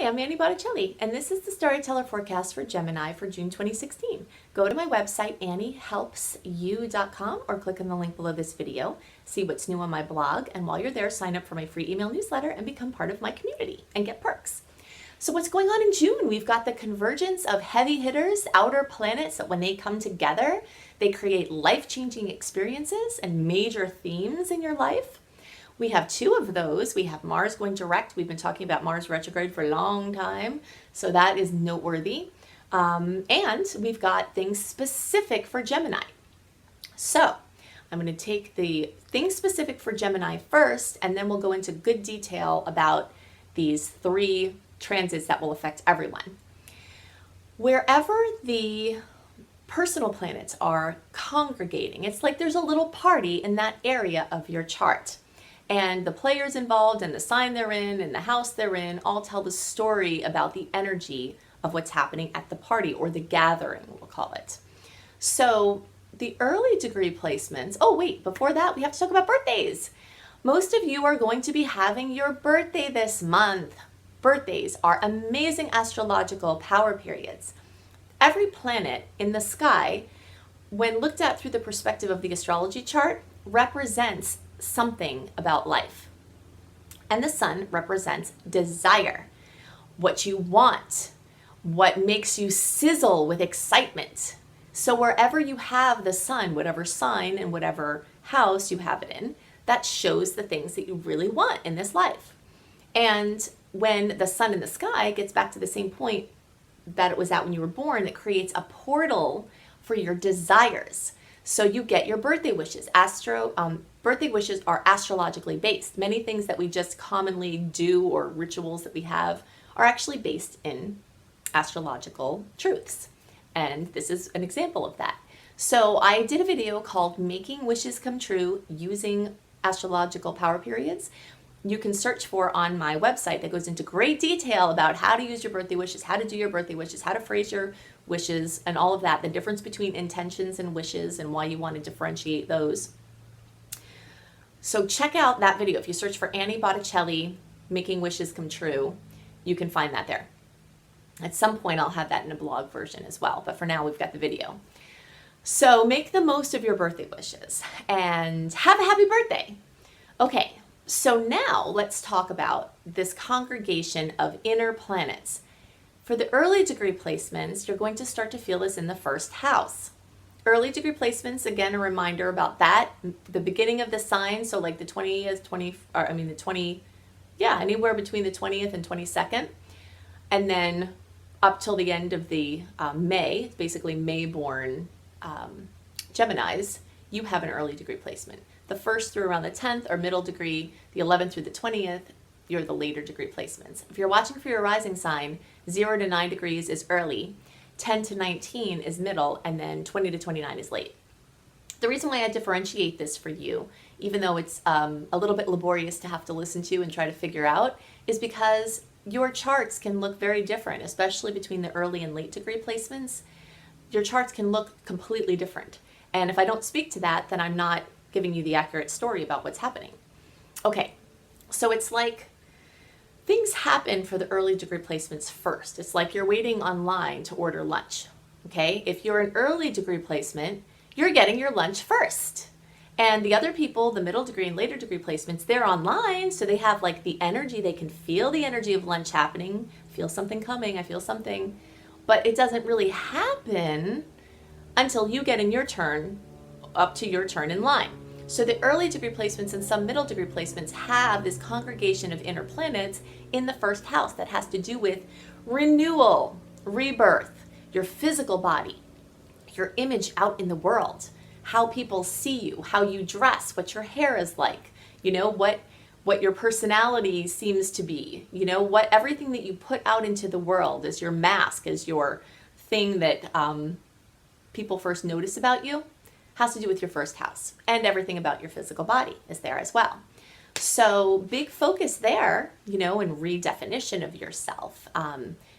Hi, I'm Annie Botticelli, and this is the Storyteller Forecast for Gemini for June 2016. Go to my website, anniehelpsyou.com, or click on the link below this video, see what's new on my blog, and while you're there, sign up for my free email newsletter and become part of my community and get perks. So what's going on in June? We've got the convergence of heavy hitters, outer planets, that when they come together, they create life-changing experiences and major themes in your life. We have two of those. We have Mars going direct. We've been talking about Mars retrograde for a long time, so that is noteworthy. And we've got things specific for Gemini. So I'm going to take the things specific for Gemini first, and then we'll go into good detail about these three transits that will affect everyone. Wherever the personal planets are congregating, it's like there's a little party in that area of your chart. And the players involved and the sign they're in and the house they're in all tell the story about the energy of what's happening at the party, or the gathering, we'll call it. So the early degree placements, oh wait, before that we have to talk about birthdays. Most of you are going to be having your birthday this month. Birthdays are amazing astrological power periods. Every planet in the sky, when looked at through the perspective of the astrology chart, represents something about life. And the sun represents desire, what you want, what makes you sizzle with excitement. So wherever you have the sun, whatever sign and whatever house you have it in, that shows the things that you really want in this life. And when the sun in the sky gets back to the same point that it was at when you were born, it creates a portal for your desires. So you get your birthday wishes. Birthday wishes are astrologically based. Many things that we just commonly do, or rituals that we have, are actually based in astrological truths. And this is an example of that. So I did a video called Making Wishes Come True Using Astrological Power Periods. You can search for on my website that goes into great detail about how to use your birthday wishes, how to do your birthday wishes, how to phrase your wishes, and all of that, the difference between intentions and wishes and why you want to differentiate those. So check out that video. If you search for Annie Botticelli, Making Wishes Come True, you can find that there. At some point I'll have that in a blog version as well, but for now we've got the video. So make the most of your birthday wishes and have a happy birthday. Okay, so now let's talk about this congregation of inner planets. For the early degree placements, you're going to start to feel this in the first house. Early degree placements, again, a reminder about that, the beginning of the sign, so like the 20th, anywhere between the 20th and 22nd, and then up till the end of the May, basically May-born Geminis, you have an early degree placement. The 1st through around the 10th are middle degree, the 11th through the 20th, you're the later degree placements. If you're watching for your rising sign, 0 to 9 degrees is early, 10 to 19 is middle, and then 20 to 29 is late. The reason why I differentiate this for you, even though it's a little bit laborious to have to listen to and try to figure out, is because your charts can look very different, especially between the early and late degree placements. Your charts can look completely different. And if I don't speak to that, then I'm not giving you the accurate story about what's happening. Okay, so it's like things happen for the early degree placements first. It's like you're waiting online to order lunch, okay? If you're an early degree placement, you're getting your lunch first. And the other people, the middle degree and later degree placements, they're online, so they have like the energy, they can feel the energy of lunch happening, feel something coming, I feel something, but it doesn't really happen until you get in your turn, up to your turn in line. So the early degree placements and some middle degree placements have this congregation of inner planets in the first house that has to do with renewal, rebirth, your physical body, your image out in the world, how people see you, how you dress, what your hair is like, you know, what your personality seems to be, you know, what everything that you put out into the world is your mask, is your thing that people first notice about you, has to do with your first house, and everything about your physical body is there as well. So big focus there, you know, in redefinition of yourself,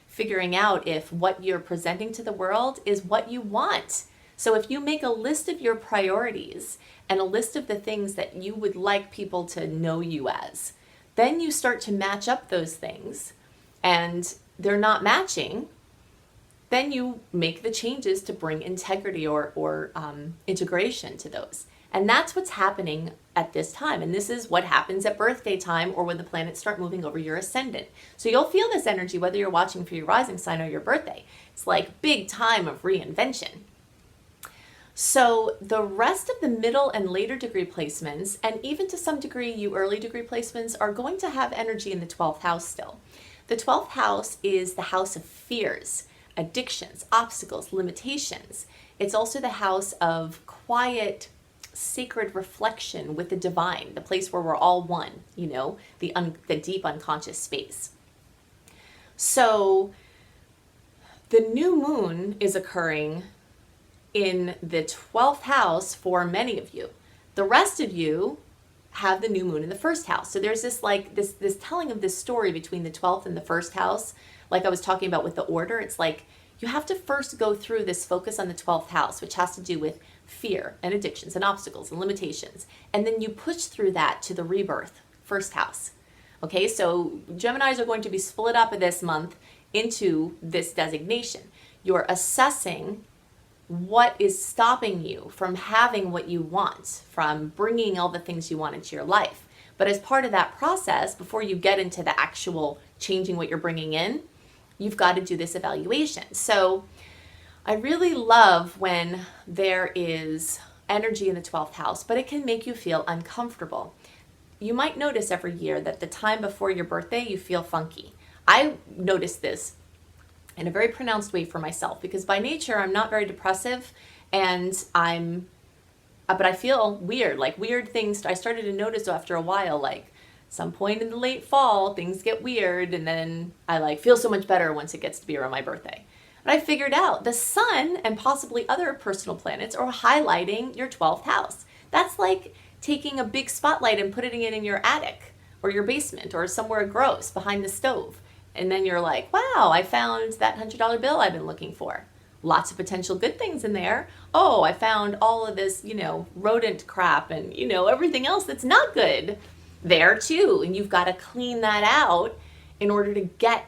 figuring out if what you're presenting to the world is what you want. So if you make a list of your priorities and a list of the things that you would like people to know you as, then you start to match up those things and they're not matching, then you make the changes to bring integrity or integration to those. And that's what's happening at this time. And this is what happens at birthday time or when the planets start moving over your ascendant. So you'll feel this energy whether you're watching for your rising sign or your birthday. It's like big time of reinvention. So the rest of the middle and later degree placements, and even to some degree you early degree placements, are going to have energy in the 12th house still. The 12th house is the house of fears, addictions, obstacles, limitations. It's also the house of quiet, sacred reflection with the divine, the place where we're all one, you know, the deep unconscious space. So the new moon is occurring in the 12th house for many of you. The rest of you have the new moon in the first house. So there's this like this telling of this story between the 12th and the first house. Like I was talking about with the order, it's like you have to first go through this focus on the 12th house, which has to do with fear and addictions and obstacles and limitations. And then you push through that to the rebirth, first house. Okay, so Geminis are going to be split up this month into this designation. You're assessing what is stopping you from having what you want, from bringing all the things you want into your life. But as part of that process, before you get into the actual changing what you're bringing in, you've got to do this evaluation. So I really love when there is energy in the 12th house, but it can make you feel uncomfortable. You might notice every year that the time before your birthday, you feel funky. I noticed this in a very pronounced way for myself because by nature, I'm not very depressive and but I feel weird, like weird things. I started to notice after a while, like some point in the late fall, things get weird. And then I like feel so much better once it gets to be around my birthday. But I figured out the sun and possibly other personal planets are highlighting your 12th house. That's like taking a big spotlight and putting it in your attic or your basement or somewhere gross behind the stove. And then you're like, wow, I found that $100 bill I've been looking for. Lots of potential good things in there. Oh, I found all of this, rodent crap and, everything else that's not good there too. And you've got to clean that out in order to get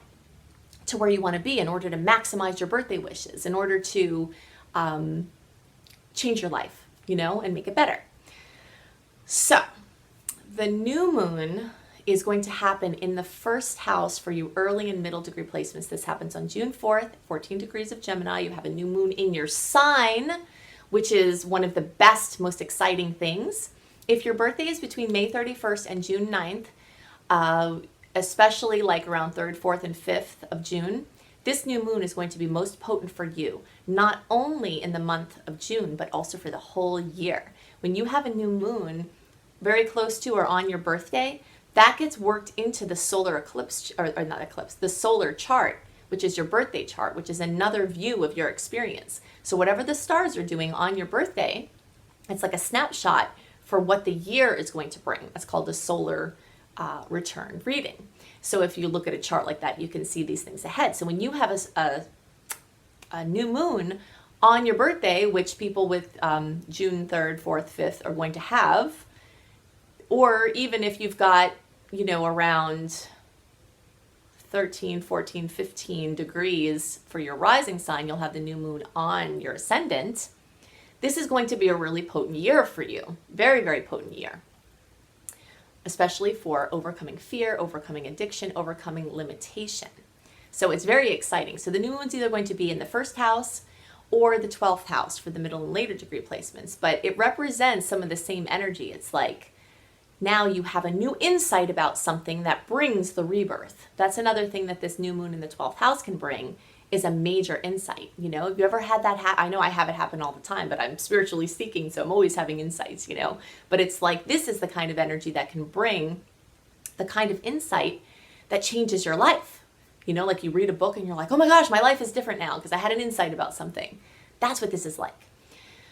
to where you want to be, in order to maximize your birthday wishes, in order to change your life, and make it better. So the new moon is going to happen in the first house for you early and middle degree placements. This happens on June 4th, 14 degrees of Gemini. You have a new moon in your sign, which is one of the best, most exciting things. If your birthday is between May 31st and June 9th, especially like around 3rd, 4th, and 5th of June, this new moon is going to be most potent for you, not only in the month of June, but also for the whole year. When you have a new moon very close to or on your birthday, that gets worked into the solar eclipse, or not eclipse, the solar chart, which is your birthday chart, which is another view of your experience. So whatever the stars are doing on your birthday, it's like a snapshot for what the year is going to bring. That's called the solar return reading. So if you look at a chart like that, you can see these things ahead. So when you have a new moon on your birthday, which people with June 3rd, 4th, 5th are going to have, or even if you've got, around 13, 14, 15 degrees for your rising sign, you'll have the new moon on your ascendant. This is going to be a really potent year for you. Very, very potent year. Especially for overcoming fear, overcoming addiction, overcoming limitation. So it's very exciting. So the new moon's either going to be in the first house or the 12th house for the middle and later degree placements. But it represents some of the same energy. It's like, now you have a new insight about something that brings the rebirth. That's another thing that this new moon in the 12th house can bring, is a major insight. Have you ever had that I know I have it happen all the time, but I'm spiritually speaking, so I'm always having insights, But it's like, this is the kind of energy that can bring the kind of insight that changes your life. Like you read a book and you're like, oh my gosh, my life is different now because I had an insight about something. That's what this is like.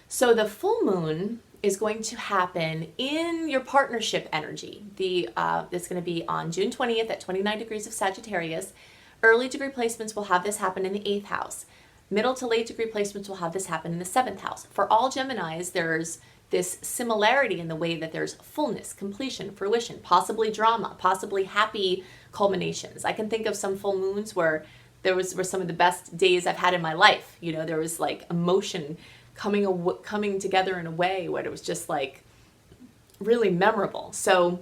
So the full moon is going to happen in your partnership energy. It's going to be on June 20th at 29 degrees of Sagittarius. Early degree placements will have this happen in the 8th house. Middle to late degree placements will have this happen in the 7th house. For all Geminis, there's this similarity in the way that there's fullness, completion, fruition, possibly drama, possibly happy culminations. I can think of some full moons where were some of the best days I've had in my life. You know, there was like emotion coming together in a way where it was just like really memorable. So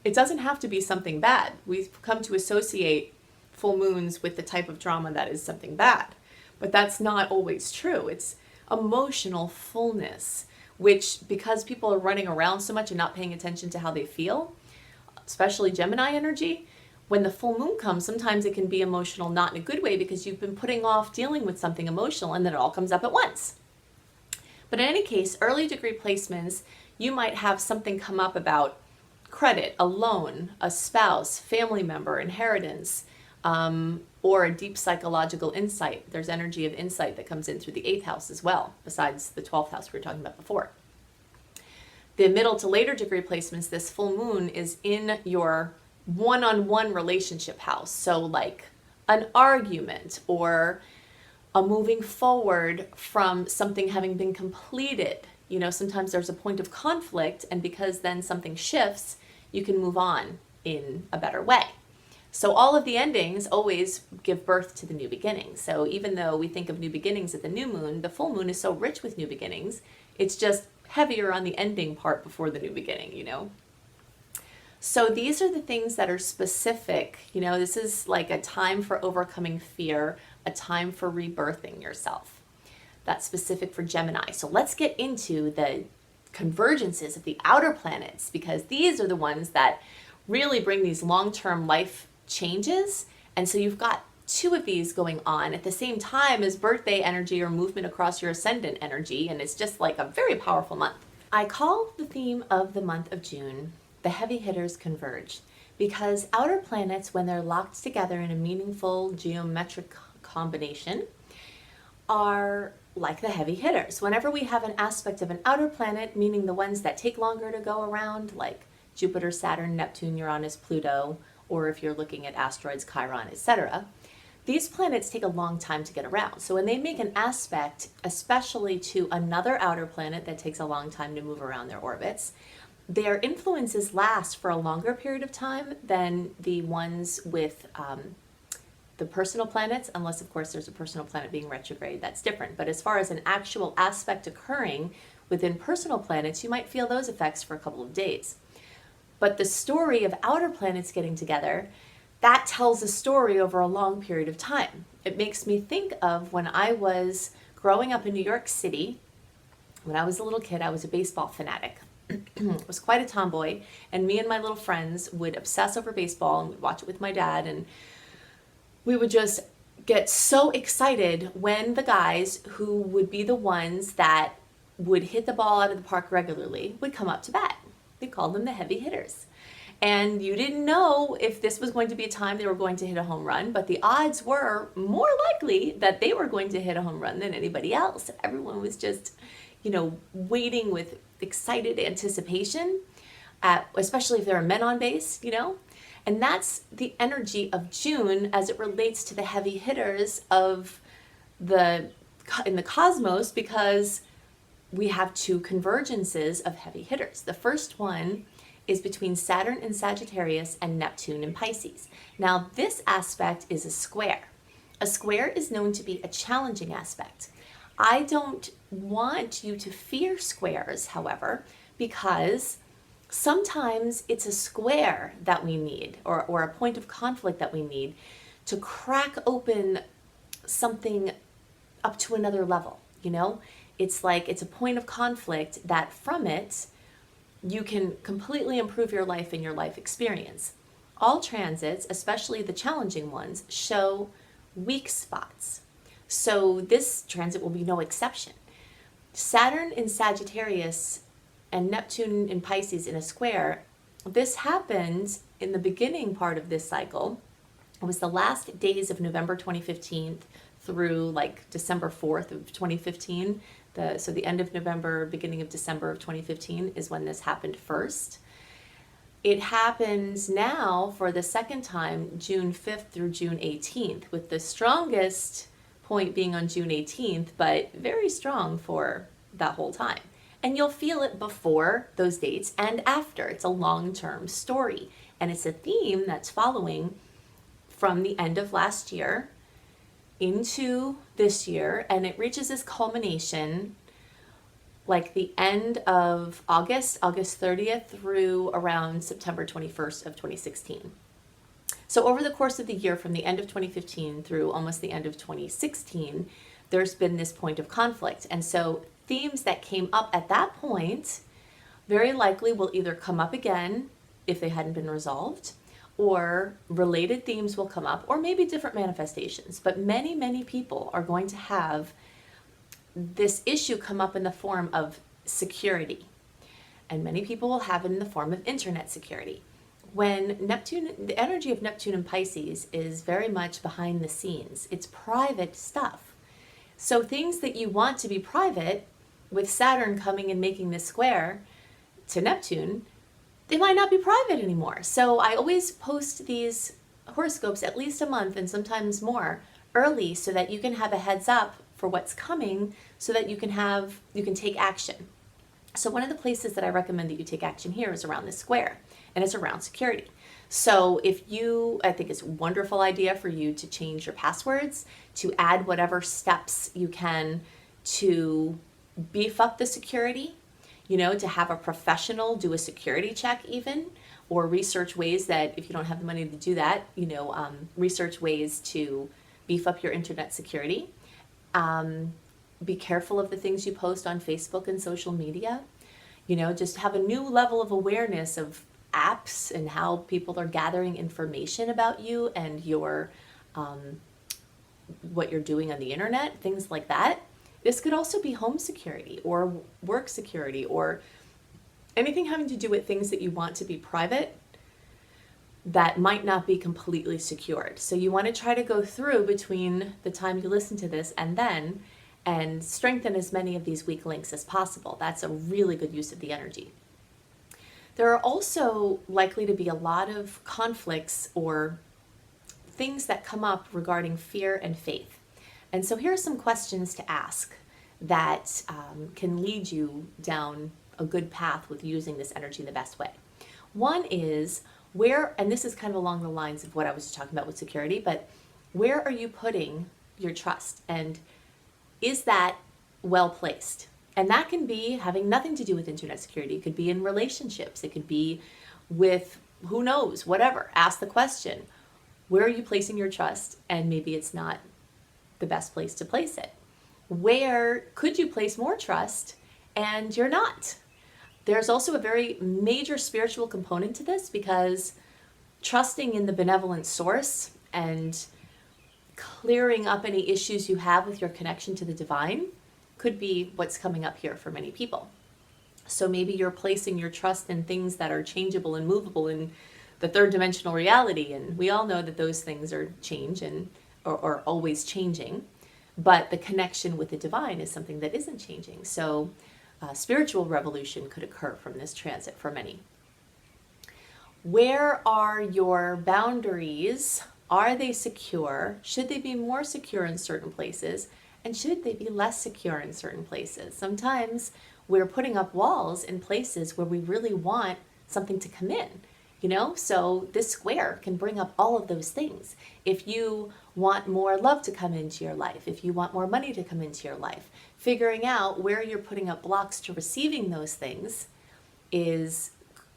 it doesn't have to be something bad. We've come to associate full moons with the type of drama that is something bad, but that's not always true. It's emotional fullness, which, because people are running around so much and not paying attention to how they feel, especially Gemini energy, when the full moon comes, sometimes it can be emotional, not in a good way, because you've been putting off dealing with something emotional and then it all comes up at once. But in any case, early degree placements, you might have something come up about credit, a loan, a spouse, family member, inheritance, or a deep psychological insight. There's energy of insight that comes in through the 8th house as well, besides the 12th house we were talking about before. The middle to later degree placements, this full moon is in your one-on-one relationship house. So like an argument or a moving forward from something having been completed. You know, sometimes there's a point of conflict, and because then something shifts, you can move on in a better way. So all of the endings always give birth to the new beginning. So even though we think of new beginnings at the new moon, the full moon is so rich with new beginnings, it's just heavier on the ending part before the new beginning, you know? So these are the things that are specific. You know, this is like a time for overcoming fear, a time for rebirthing yourself. That's specific for Gemini. So let's get into the convergences of the outer planets, because these are the ones that really bring these long-term life changes. And so you've got 2 of these going on at the same time as birthday energy or movement across your ascendant energy. And it's just like a very powerful month. I call the theme of the month of June, the heavy hitters converge, because outer planets, when they're locked together in a meaningful geometric combination, are like the heavy hitters. Whenever we have an aspect of an outer planet, meaning the ones that take longer to go around, like Jupiter, Saturn, Neptune, Uranus, Pluto, or if you're looking at asteroids, Chiron, etc., these planets take a long time to get around. So when they make an aspect, especially to another outer planet that takes a long time to move around their orbits, their influences last for a longer period of time than the ones with the personal planets, unless of course there's a personal planet being retrograde, that's different. But as far as an actual aspect occurring within personal planets, you might feel those effects for a couple of days. But the story of outer planets getting together, that tells a story over a long period of time. It makes me think of when I was growing up in New York City. When I was a little kid, I was a baseball fanatic. Was quite a tomboy, and me and my little friends would obsess over baseball and we'd watch it with my dad, and we would just get so excited when the guys who would be the ones that would hit the ball out of the park regularly would come up to bat. They called them the heavy hitters. And you didn't know if this was going to be a time they were going to hit a home run, but the odds were more likely that they were going to hit a home run than anybody else. Everyone was just, you know, waiting with excited anticipation, especially if there are men on base, you know. And that's the energy of June as it relates to the heavy hitters in the cosmos, because we have 2 convergences of heavy hitters. The first one is between Saturn in Sagittarius and Neptune in Pisces. Now, this aspect is a square. A square is known to be a challenging aspect. I don't want you to fear squares, however, because sometimes it's a square that we need, or a point of conflict that we need to crack open something up to another level, you know? It's like it's a point of conflict that from it, you can completely improve your life and your life experience. All transits, especially the challenging ones, show weak spots. So this transit will be no exception. Saturn in Sagittarius and Neptune in Pisces in a square, this happened in the beginning part of this cycle. It was the last days of November 2015 through like December 4th of 2015. So the end of November, beginning of December of 2015 is when this happened first. It happens now for the second time, June 5th through June 18th, with the strongest point being on June 18th, but very strong for that whole time. And you'll feel it before those dates and after. It's a long-term story. And it's a theme that's following from the end of last year into this year, and it reaches this culmination like the end of August 30th through around September 21st of 2016. So over the course of the year, from the end of 2015 through almost the end of 2016, there's been this point of conflict. And so themes that came up at that point very likely will either come up again if they hadn't been resolved, or related themes will come up, or maybe different manifestations. But many, many people are going to have this issue come up in the form of security. And many people will have it in the form of internet security. When Neptune, the energy of Neptune and Pisces is very much behind the scenes. It's private stuff. So things that you want to be private, with Saturn coming and making this square to Neptune, they might not be private anymore. So I always post these horoscopes at least a month and sometimes more early so that you can have a heads up for what's coming, so that you can take action. So one of the places that I recommend that you take action here is around this square, and it's around security. So I think it's a wonderful idea for you to change your passwords, to add whatever steps you can to beef up the security, to have a professional do a security check even, or research ways that, if you don't have the money to do that, research ways to beef up your internet security. Be careful of the things you post on Facebook and social media. Just have a new level of awareness of apps and how people are gathering information about you and your what you're doing on the internet, things like that. This could also be home security or work security or anything having to do with things that you want to be private that might not be completely secured. So you want to try to go through between the time you listen to this and then, and strengthen as many of these weak links as possible. That's a really good use of the energy. There are also likely to be a lot of conflicts or things that come up regarding fear and faith. And so here are some questions to ask that can lead you down a good path with using this energy in the best way. One is, and this is kind of along the lines of what I was talking about with security, but where are you putting your trust? And is that well placed? And that can be having nothing to do with internet security. It could be in relationships. It could be with, who knows, whatever. Ask the question, where are you placing your trust? And maybe it's not the best place to place it. Where could you place more trust and you're not? There's also a very major spiritual component to this, because trusting in the benevolent source and clearing up any issues you have with your connection to the divine could be what's coming up here for many people. So maybe you're placing your trust in things that are changeable and movable in the third dimensional reality, and we all know that those things are or always changing, but the connection with the divine is something that isn't changing. So spiritual revolution could occur from this transit for many. Where are your boundaries? Are they secure? Should they be more secure in certain places? And should they be less secure in certain places? Sometimes we're putting up walls in places where we really want something to come in, So this square can bring up all of those things. If you want more love to come into your life, if you want more money to come into your life, figuring out where you're putting up blocks to receiving those things is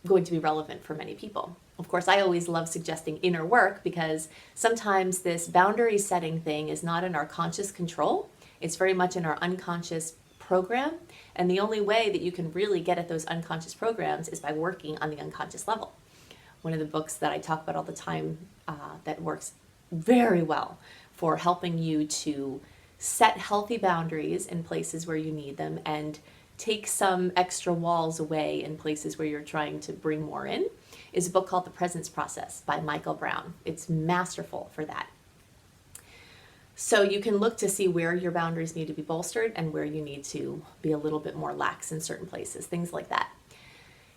going to be relevant for many people. Of course, I always love suggesting inner work, because sometimes this boundary setting thing is not in our conscious control. It's very much in our unconscious program. And the only way that you can really get at those unconscious programs is by working on the unconscious level. One of the books that I talk about all the time that works very well for helping you to set healthy boundaries in places where you need them and take some extra walls away in places where you're trying to bring more in is a book called The Presence Process by Michael Brown. It's masterful for that. So you can look to see where your boundaries need to be bolstered and where you need to be a little bit more lax in certain places, things like that.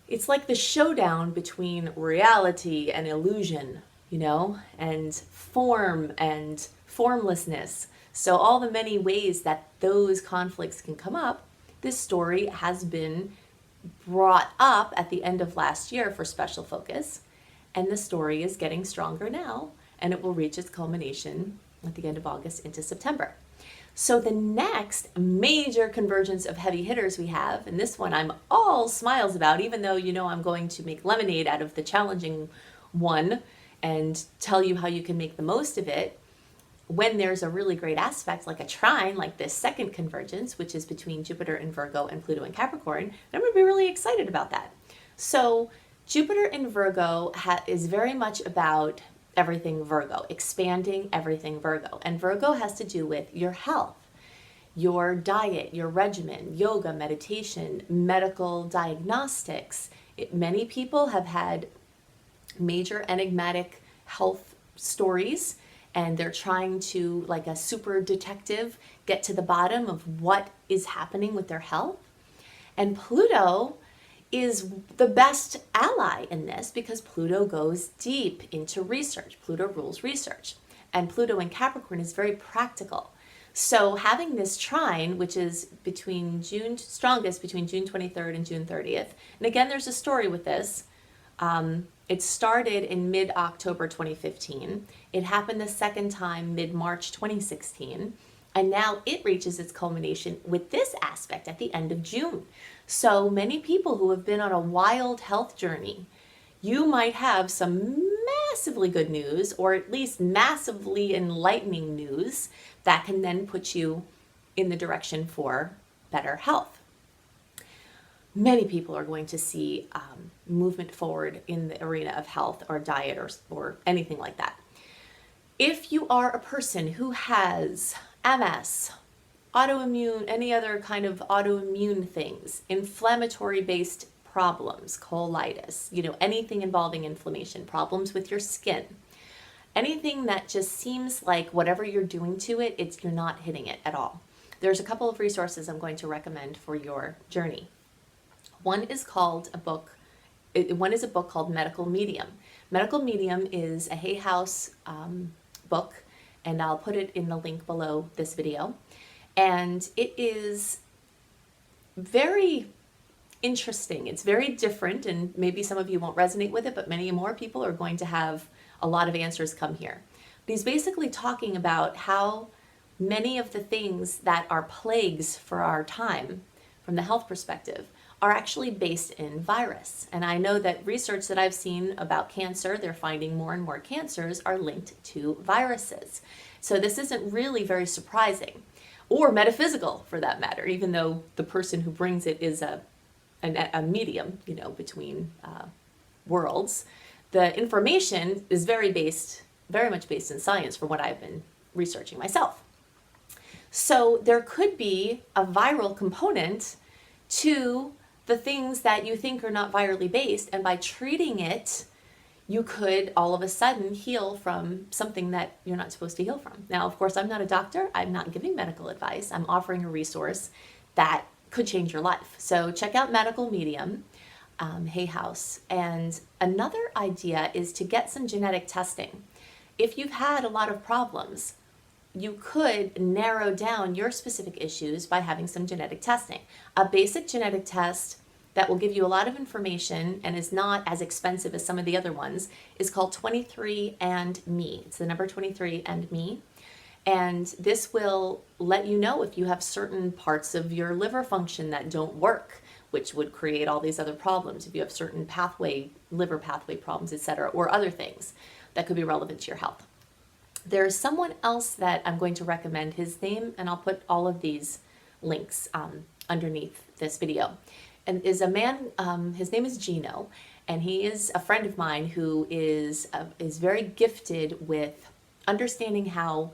It's like the showdown between reality and illusion, and form and formlessness. So all the many ways that those conflicts can come up, this story has been brought up at the end of last year for special focus, and the story is getting stronger now, and it will reach its culmination at the end of August into September. So the next major convergence of heavy hitters we have, and this one I'm all smiles about, even though you know I'm going to make lemonade out of the challenging one and tell you how you can make the most of it when there's a really great aspect like a trine, like this second convergence, which is between Jupiter in Virgo and Pluto in Capricorn. And I'm going to be really excited about that. So Jupiter in Virgo is very much about everything Virgo, expanding everything Virgo. And Virgo has to do with your health, your diet, your regimen, yoga, meditation, medical diagnostics. Many people have had major enigmatic health stories, and they're trying to, like a super detective, get to the bottom of what is happening with their health. And Pluto is the best ally in this because Pluto goes deep into research. Pluto rules research. And Pluto in Capricorn is very practical. So having this trine, which is strongest between June 23rd and June 30th, and again, there's a story with this. It started in mid-October 2015. It happened the second time mid-March 2016. And now it reaches its culmination with this aspect at the end of June. So many people who have been on a wild health journey, you might have some massively good news, or at least massively enlightening news that can then put you in the direction for better health. Many people are going to see movement forward in the arena of health or diet or anything like that. If you are a person who has MS, autoimmune, any other kind of autoimmune things, inflammatory based problems, colitis, anything involving inflammation, problems with your skin, anything that just seems like whatever you're doing to it, you're not hitting it at all. There's a couple of resources I'm going to recommend for your journey. One is a book called Medical Medium. Medical Medium is a Hay House book, and I'll put it in the link below this video. And it is very interesting. It's very different, and maybe some of you won't resonate with it, but many more people are going to have a lot of answers come here. But he's basically talking about how many of the things that are plagues for our time, from the health perspective, are actually based in virus. And I know that research that I've seen about cancer, they're finding more and more cancers are linked to viruses. So this isn't really very surprising, or metaphysical for that matter, even though the person who brings it is a medium, between worlds. The information is very much based in science from what I've been researching myself. So there could be a viral component to the things that you think are not virally based, and by treating it, you could all of a sudden heal from something that you're not supposed to heal from. Now, of course, I'm not a doctor. I'm not giving medical advice. I'm offering a resource that could change your life. So check out Medical Medium, Hay House. And another idea is to get some genetic testing. If you've had a lot of problems, you could narrow down your specific issues by having some genetic testing. A basic genetic test that will give you a lot of information and is not as expensive as some of the other ones is called 23andMe. It's the number 23andMe. And this will let you know if you have certain parts of your liver function that don't work, which would create all these other problems. If you have certain liver pathway problems, etc., or other things that could be relevant to your health. There's someone else that I'm going to recommend his name, and I'll put all of these links underneath this video. And is a man, his name is Gino, and he is a friend of mine who is very gifted with understanding how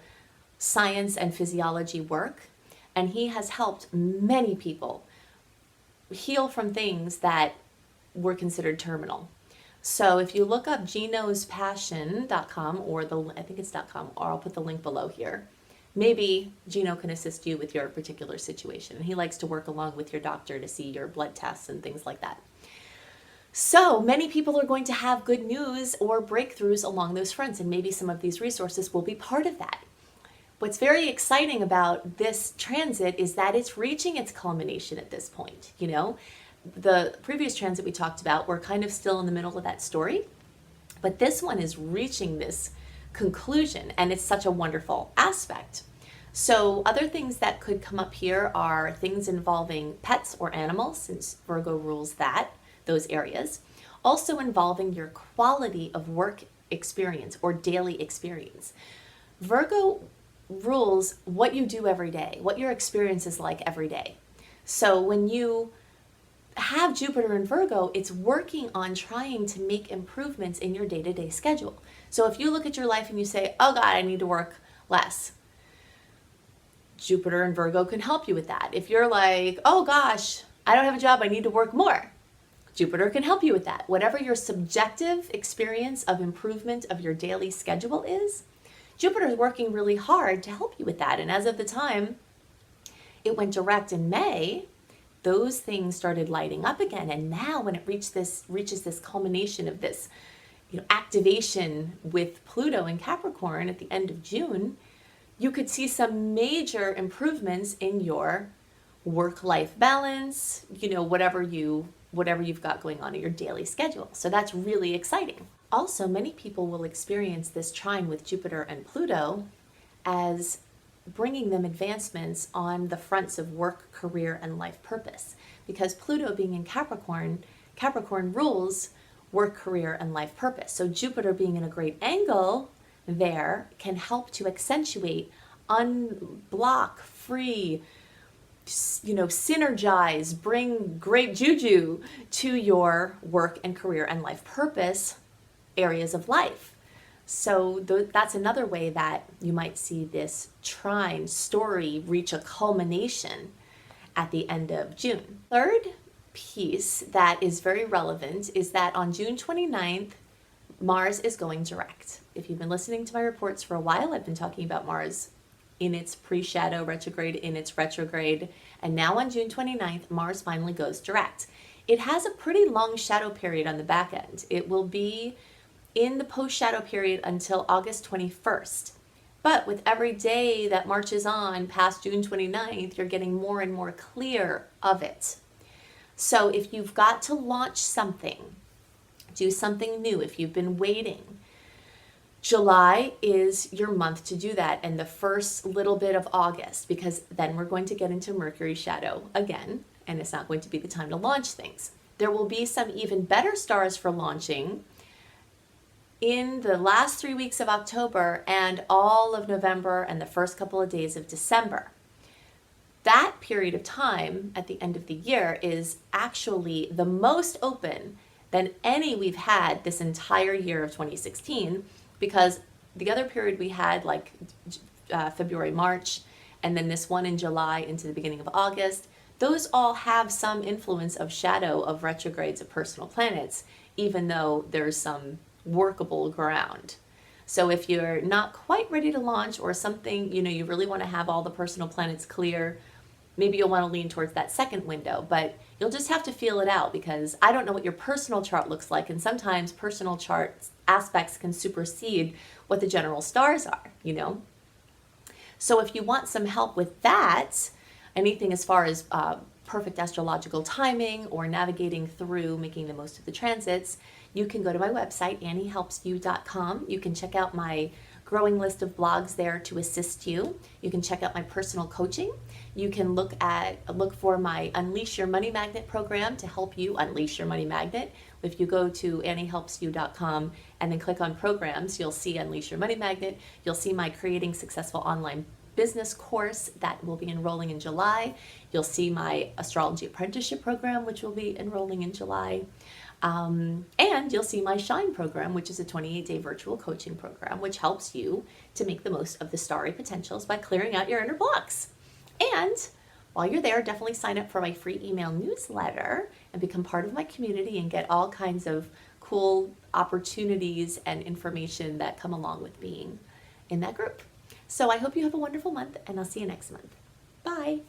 science and physiology work, and he has helped many people heal from things that were considered terminal. So if you look up genospassion.com or I think it's .com, or I'll put the link below here, maybe Gino can assist you with your particular situation. He likes to work along with your doctor to see your blood tests and things like that. So many people are going to have good news or breakthroughs along those fronts, and maybe some of these resources will be part of that. What's very exciting about this transit is that it's reaching its culmination at this point. The previous transit we talked about, we're kind of still in the middle of that story, but this one is reaching this conclusion, and it's such a wonderful aspect. So other things that could come up here are things involving pets or animals, since Virgo rules those areas. Also involving your quality of work experience or daily experience. Virgo rules what you do every day, what your experience is like every day. So when you have Jupiter in Virgo, it's working on trying to make improvements in your day-to-day schedule. So if you look at your life and you say, oh God, I need to work less, Jupiter in Virgo can help you with that. If you're like, oh gosh, I don't have a job, I need to work more, Jupiter can help you with that. Whatever your subjective experience of improvement of your daily schedule is, Jupiter is working really hard to help you with that. And as of the time it went direct in May, those things started lighting up again. And now when it reaches this culmination of this, activation with Pluto in Capricorn at the end of June, you could see some major improvements in your work-life balance, whatever you've got going on in your daily schedule. So that's really exciting. Also, many people will experience this trine with Jupiter and Pluto as bringing them advancements on the fronts of work, career, and life purpose. Because Pluto being in Capricorn, Capricorn rules work, career, and life purpose. So Jupiter being in a great angle there can help to accentuate, unblock, free, synergize, bring great juju to your work and career and life purpose areas of life. So that's another way that you might see this trine story reach a culmination at the end of June. Third piece that is very relevant is that on June 29th, Mars is going direct. If you've been listening to my reports for a while, I've been talking about Mars in its pre-shadow retrograde, in its retrograde, and now on June 29th, Mars finally goes direct. It has a pretty long shadow period on the back end. It will be in the post-shadow period until August 21st. But with every day that marches on past June 29th, you're getting more and more clear of it. So if you've got to launch something, do something new, if you've been waiting, July is your month to do that, and the first little bit of August, because then we're going to get into Mercury shadow again, and it's not going to be the time to launch things. There will be some even better stars for launching in the last 3 weeks of October and all of November and the first couple of days of December. That period of time at the end of the year is actually the most open than any we've had this entire year of 2016, because the other period we had, like February, March, and then this one in July into the beginning of August, those all have some influence of shadow, of retrogrades of personal planets, even though there's some workable ground. So if you're not quite ready to launch, or something, you really want to have all the personal planets clear, maybe you'll want to lean towards that second window, but you'll just have to feel it out, because I don't know what your personal chart looks like, and sometimes personal chart aspects can supersede what the general stars are, So if you want some help with that, anything as far as perfect astrological timing or navigating through making the most of the transits, you can go to my website, anniehelpsyou.com. You can check out my growing list of blogs there to assist you. You can check out my personal coaching. You can look for my Unleash Your Money Magnet program to help you unleash your money magnet. If you go to anniehelpsyou.com and then click on programs, you'll see Unleash Your Money Magnet. You'll see my Creating Successful Online Business course that will be enrolling in July. You'll see my Astrology Apprenticeship program, which will be enrolling in July. And you'll see my Shine program, which is a 28-day virtual coaching program, which helps you to make the most of the starry potentials by clearing out your inner blocks. And while you're there, definitely sign up for my free email newsletter and become part of my community and get all kinds of cool opportunities and information that come along with being in that group. So I hope you have a wonderful month, and I'll see you next month. Bye.